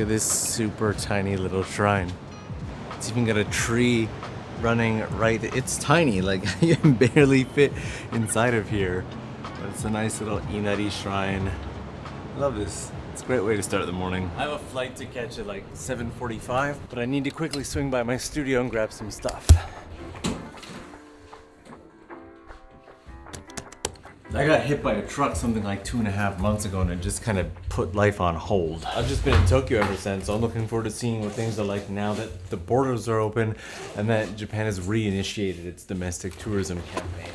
at this super tiny little shrine. It's even got a tree running right. It's tiny, like you can barely fit inside of here. But it's a nice little Inari shrine. I love this. It's a great way to start the morning. I have a flight to catch at like 7:45, but I need to quickly swing by my studio and grab some stuff. I got hit by a truck something like 2.5 months ago, and it just kind of put life on hold. I've just been in Tokyo ever since, so I'm looking forward to seeing what things are like now that the borders are open and that Japan has reinitiated its domestic tourism campaign.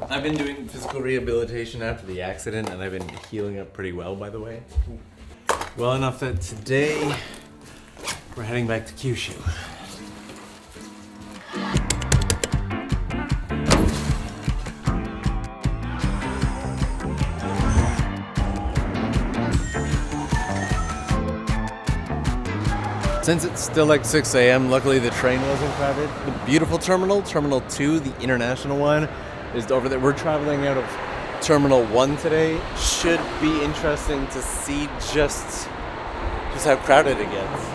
I've been doing physical rehabilitation after the accident, and I've been healing up pretty well, by the way. Well enough that today we're heading back to Kyushu. Since it's still like 6 a.m., luckily the train wasn't crowded. The beautiful terminal, Terminal 2, the international one, is over there. We're traveling out of Terminal 1 today. Should be interesting to see just how crowded it gets.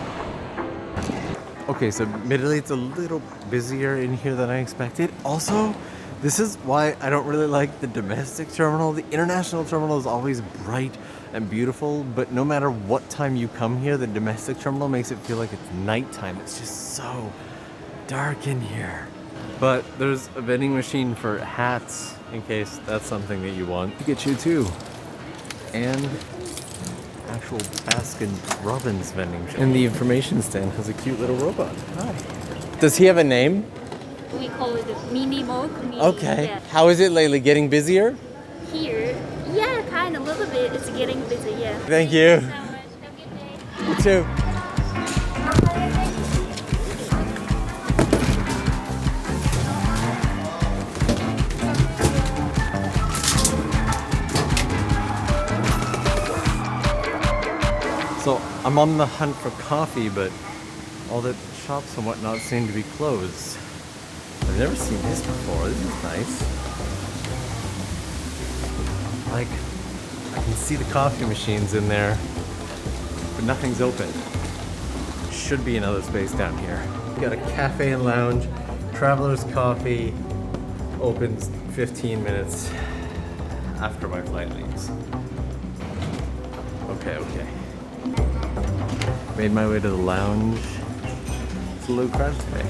Okay, so admittedly it's a little busier in here than I expected. Also, this is why I don't really like the domestic terminal. The international terminal is always bright and beautiful, but no matter what time you come here, the domestic terminal makes it feel like it's nighttime. It's just so dark in here. But there's a vending machine for hats in case that's something that you want. Pikachu too. And actual Baskin-Robbins vending machine. And the information stand has a cute little robot. Hi. Does he have a name? We call it the mini mode. Okay. Yeah. How is it lately? Getting busier? Here, yeah, kind of a little bit. It's getting busy, yeah. Thank you. Thank you so much. Have a good day. You too. So I'm on the hunt for coffee, but all the shops and whatnot seem to be closed. I've never seen this before. This is nice. Like, I can see the coffee machines in there, but nothing's open. Should be another space down here. We got a cafe and lounge. Traveler's Coffee opens 15 minutes after my flight leaves. Okay. Made my way to the lounge. It's a little crowded today.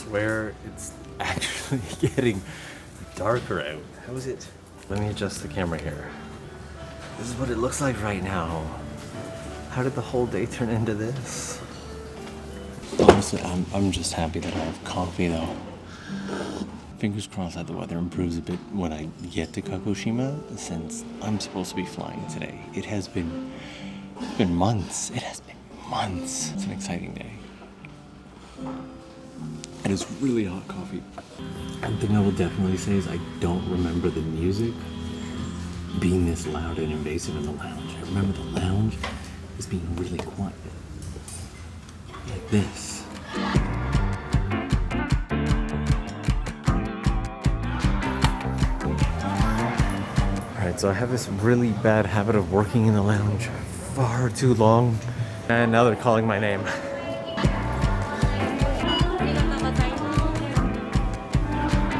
Where it's actually getting darker out. How is it? Let me adjust the camera here. This is what it looks like right now. How did the whole day turn into this? Honestly, I'm just happy that I have coffee though. Fingers crossed that the weather improves a bit when I get to Kagoshima, since I'm supposed to be flying today. It's been months. It has been months. It's an exciting day. And it's really hot coffee. One thing I will definitely say is I don't remember the music being this loud and invasive in the lounge. I remember the lounge is being really quiet. Like this. Alright, so I have this really bad habit of working in the lounge far too long. And now they're calling my name.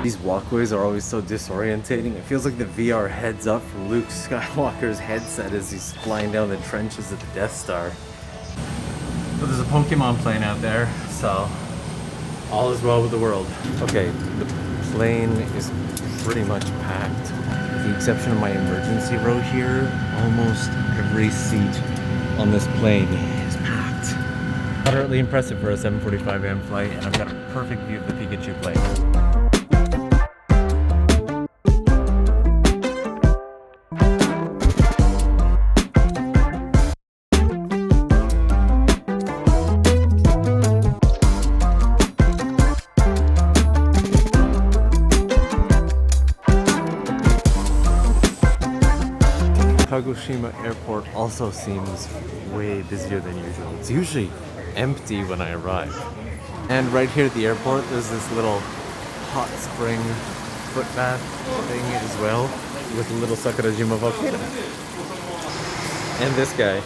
These walkways are always so disorientating. It feels like the VR heads up from Luke Skywalker's headset as he's flying down the trenches of the Death Star. But there's a Pokemon plane out there, so all is well with the world. Okay, the plane is pretty much packed. With the exception of my emergency row here, almost every seat on this plane is packed. Moderately impressive for a 7:45 a.m. flight, and I've got a perfect view of the Pikachu plane. Kagoshima Airport also seems way busier than usual. It's usually empty when I arrive. And right here at the airport, there's this little hot spring foot bath thing as well, with a little Sakurajima volcano. And this guy,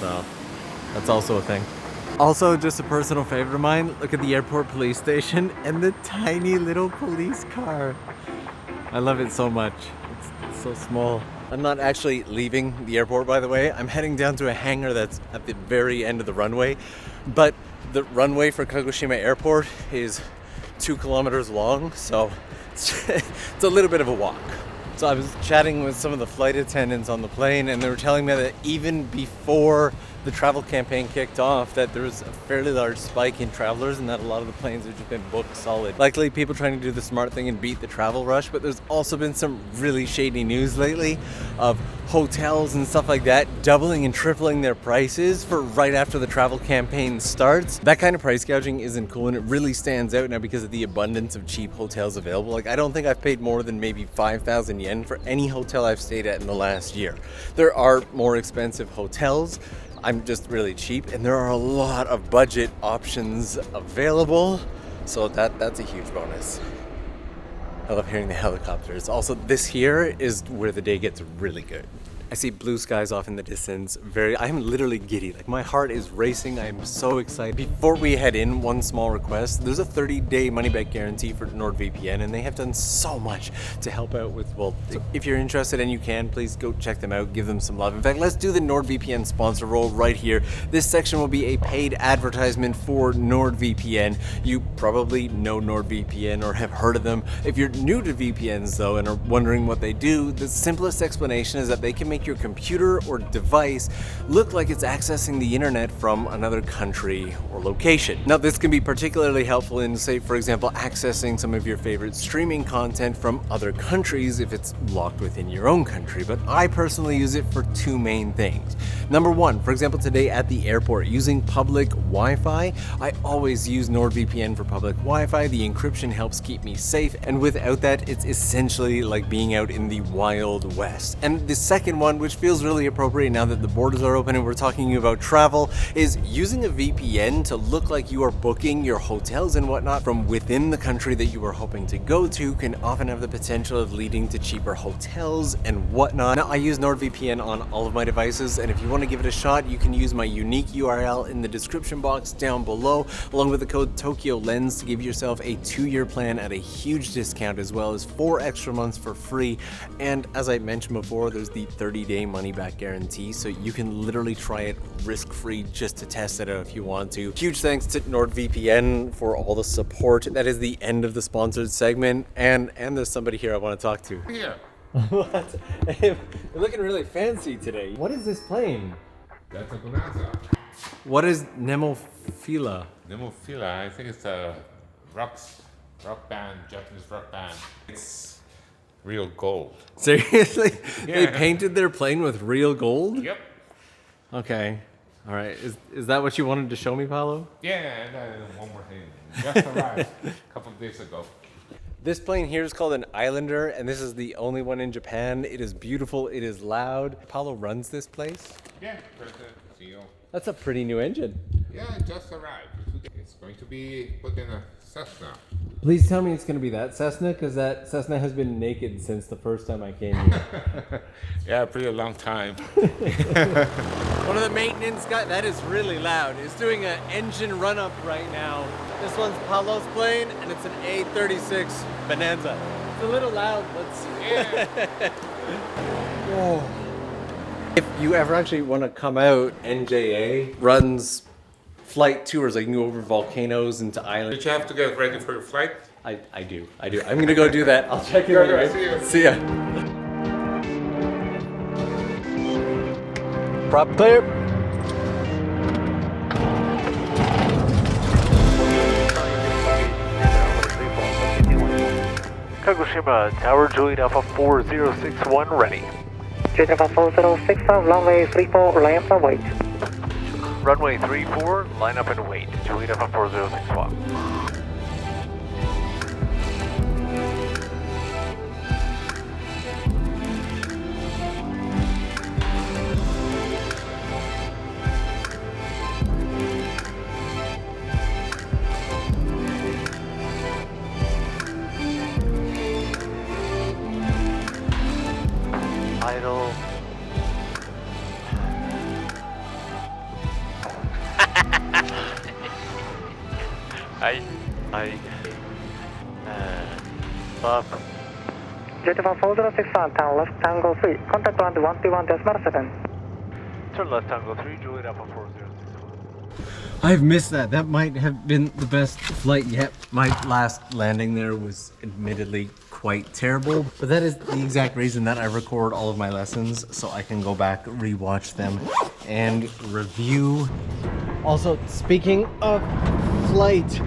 so that's also a thing. Also, just a personal favorite of mine, look at the airport police station and the tiny little police car. I love it so much. It's so small. I'm not actually leaving the airport, by the way. I'm heading down to a hangar that's at the very end of the runway. But the runway for Kagoshima Airport is 2 kilometers long, so it's a little bit of a walk. So I was chatting with some of the flight attendants on the plane, and they were telling me that even before the travel campaign kicked off, that there was a fairly large spike in travelers and that a lot of the planes have just been booked solid. Likely people trying to do the smart thing and beat the travel rush, but there's also been some really shady news lately of hotels and stuff like that doubling and tripling their prices for right after the travel campaign starts. That kind of price gouging isn't cool, and it really stands out now because of the abundance of cheap hotels available. Like, I don't think I've paid more than maybe 5,000 yen for any hotel I've stayed at in the last year. There are more expensive hotels. I'm just really cheap, and there are a lot of budget options available, so that's a huge bonus. I love hearing the helicopters. Also, this here is where the day gets really good. I see blue skies off in the distance. I'm literally giddy. Like, my heart is racing. I am so excited. Before we head in, one small request. There's a 30-day money-back guarantee for NordVPN, and they have done so much to help out with, well, if you're interested and you can, please go check them out. Give them some love. In fact, let's do the NordVPN sponsor role right here. This section will be a paid advertisement for NordVPN. You probably know NordVPN or have heard of them. If you're new to VPNs, though, and are wondering what they do, the simplest explanation is that they can make your computer or device look like it's accessing the internet from another country or location. Now, this can be particularly helpful in, say, for example, accessing some of your favorite streaming content from other countries if it's locked within your own country. But I personally use it for 2 main things. Number 1, for example, today at the airport, using public Wi-Fi, I always use NordVPN for public Wi-Fi. The encryption helps keep me safe, and without that, it's essentially like being out in the Wild West. And the second one, which feels really appropriate now that the borders are open and we're talking about travel, is using a VPN to look like you are booking your hotels and whatnot from within the country that you are hoping to go to can often have the potential of leading to cheaper hotels and whatnot. Now, I use NordVPN on all of my devices, and if you want to give it a shot, you can use my unique URL in the description box down below, along with the code TokyoLens to give yourself a 2-year plan at a huge discount, as well as 4 extra months for free. And as I mentioned before, there's the 30-day money-back guarantee, so you can literally try it risk-free just to test it out if you want to. Huge thanks to NordVPN for all the support. That is the end of the sponsored segment, and there's somebody here I want to talk to. Yeah. What? You're looking really fancy today. What is this plane? That's a bonanza. What is Nemophila? Nemophila, I think it's a rock band, Japanese rock band. It's real gold. Seriously? They Yeah. painted their plane with real gold? Yep. Okay. All right. Is that what you wanted to show me, Paolo? Yeah, and one more thing. Just arrived a couple of days ago. This plane here is called an Islander, and this is the only one in Japan. It is beautiful. It is loud. Paolo runs this place. Yeah, President, CEO. That's a pretty new engine. Yeah, just arrived. It's going to be put in a Cessna. Please tell me it's going to be that Cessna, because that Cessna has been naked since the first time I came here. Yeah, pretty long time. One of the maintenance guys, that is really loud, is doing an engine run-up right now. This one's Paolo's plane, and it's an A36 Bonanza. It's a little loud, let's see. Yeah. Whoa. If you ever actually want to come out, NJA runs flight tours. Like, you can go over volcanoes into islands. Did you have to get ready for your flight? I do. I'm going to go do that. I'll check you later. See you. See ya. Prop clear. Kagoshima Tower, Juliet Alpha 4061, ready. Juliet Alpha 4061, runway 34, line up and wait. Runway 34, line up and wait. Juliet Alpha 4061. Stop. Jet 4065, turn left Tango 3, contact ground 121.7. Turn left Tango 3, Juliet Alpha 4061. I've missed that. That might have been the best flight yet. My last landing there was admittedly quite terrible, but that is the exact reason that I record all of my lessons, so I can go back, rewatch them, and review. Also, speaking of flight,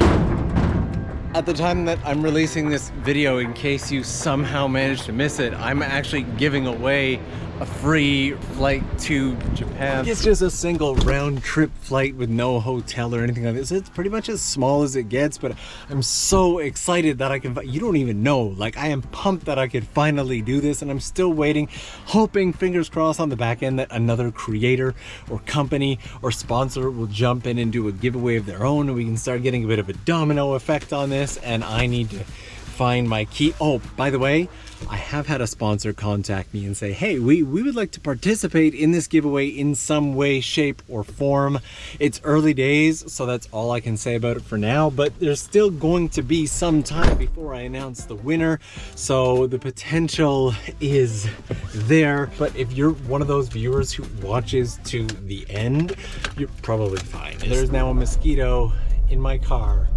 at the time that I'm releasing this video, in case you somehow managed to miss it, I'm actually giving away a free flight to Japan. It's just a single round trip flight with no hotel or anything like this. It's pretty much as small as it gets, but I'm so excited that I can, you don't even know, like I am pumped that I could finally do this, and I'm still waiting, hoping, fingers crossed on the back end, that another creator or company or sponsor will jump in and do a giveaway of their own, and we can start getting a bit of a domino effect on this. And I need to find my key. Oh, by the way, I have had a sponsor contact me and say, hey, we would like to participate in this giveaway in some way, shape, or form. It's early days, so that's all I can say about it for now, but there's still going to be some time before I announce the winner, so the potential is there. But if you're one of those viewers who watches to the end, you're probably fine. There's now a mosquito in my car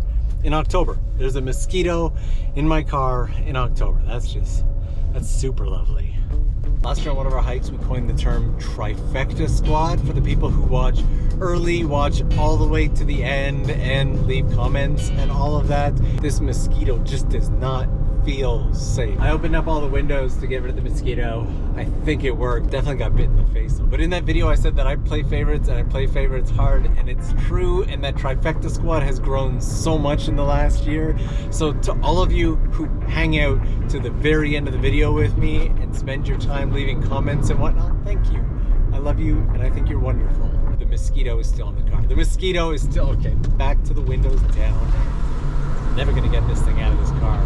in October. There's a mosquito in my car in October. That's super lovely. Last year on one of our hikes, we coined the term trifecta squad for the people who watch early, watch all the way to the end, and leave comments and all of that. This mosquito just does not feel safe. I opened up all the windows to get rid of the mosquito. I think it worked. Definitely got bit in the face though. But in that video I said that I play favorites, and I play favorites hard, and it's true, and that trifecta squad has grown so much in the last year. So to all of you who hang out to the very end of the video with me and spend your time leaving comments and whatnot, thank you. I love you, and I think you're wonderful. The mosquito is still in the car. The mosquito is still, okay, back to the windows down. Never gonna get this thing out of this car.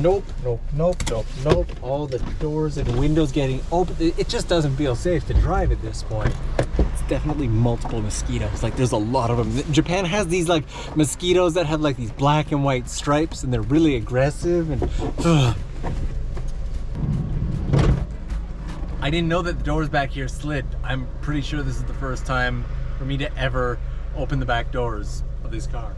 Nope, nope, nope, nope, nope. All the doors and windows getting open. It just doesn't feel safe to drive at this point. It's definitely multiple mosquitoes. Like, there's a lot of them. Japan has these like mosquitoes that have like these black and white stripes, and they're really aggressive, and I didn't know that the doors back here slid. I'm pretty sure this is the first time for me to ever open the back doors of this car.